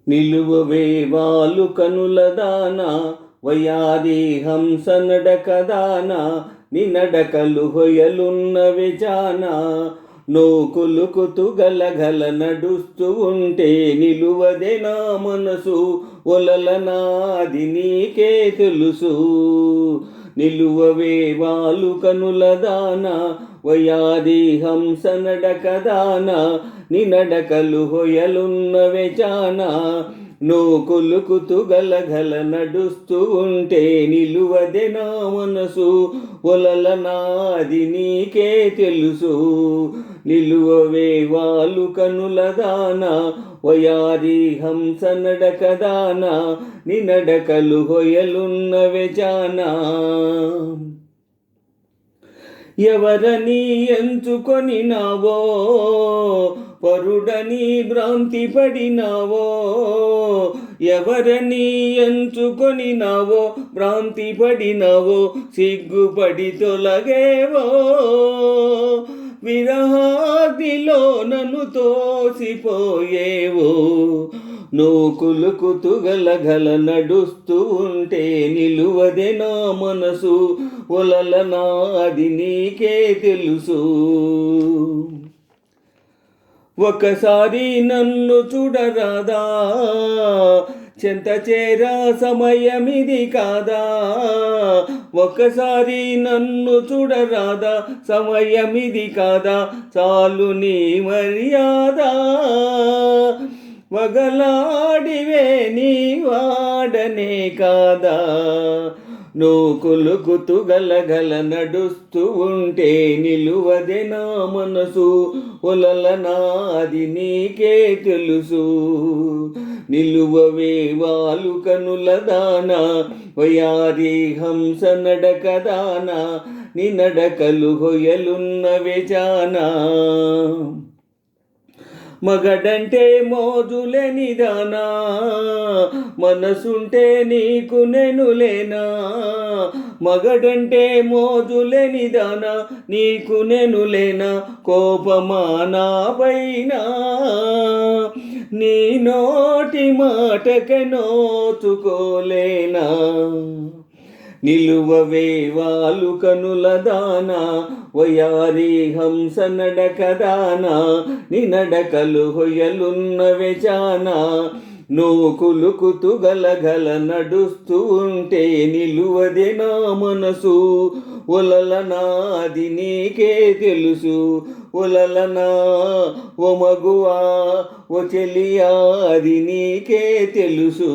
నిలువవే వాలు కనుల దాన వయాది హంస నడకదాన నినడకలు హొయలున్నవి జాన నోకులుకుతు గలగల నడుస్తూ ఉంటే నిలువదే నా మనసు ఒలలనాది నీకే తెలుసు. నిలువవే వాలు కనుల దాన వయాది హంస నడకదాన నినడకలు హొయలున్నవే జాన నోకులుకుతు గలగల నడుస్తూ ఉంటే నిలువదే నా మనసు ఒలలనాది నీకే తెలుసు. నిలువవే వాలు కనుల దాన వయాది హంస నడకదాన నినడకలు హొయలున్నవే జాన. ఎవరని ఎంచుకొనినావో పరుడని భ్రాంతి పడినావో, ఎవరని ఎంచుకొనినావో భ్రాంతి పడినావో సిగ్గుపడి తొలగేవో, విరహాగ్నిలో నన్ను తోసిపోయేవో. నోకులుకుతు గలగల నడుస్తూ ఉంటే నిలువదే నా మనసు ఒలలనాది నీకే తెలుసు. ఒకసారి నన్ను చూడరాదా, చెంత చేరా సమయమిది కాదా. ఒకసారి నన్ను చూడరాదా, సమయమిది కాదా. చాలు నీ మర్యాద, వగలాడివే నీ వాడనే కాదా. నోకులుకుతు గలగల నడుస్తూ ఉంటే నిలువదే నా మనసు ఒలలనాది నీకే తెలుసు. నిలువవే వాలు కనుల దాన వయాది హంస నడకదాన నినడకలు హొయలున్నవే జాన. మగడంటే మోజులేని దానా, మనసుంటే నీకు నేను లేనా. మగడంటే మోజులేని దానా, నీకు నేను లేనా. కోపమా నా పైన, నీ నోటి మాటకే నోచుకోలేనా. నిలువవే వాలు కనుల దాన వయారి హంస నడకదాన నినడకలు హొయలున్నవే జాన. నోకులుకుతు గలగల నడుస్తూ ఉంటే నిలువదే నా మనసు ఒలలనాది నీకే తెలుసు. ఒలలనా ఓ మగువా ఓ చెలియా అది నీకే తెలుసు.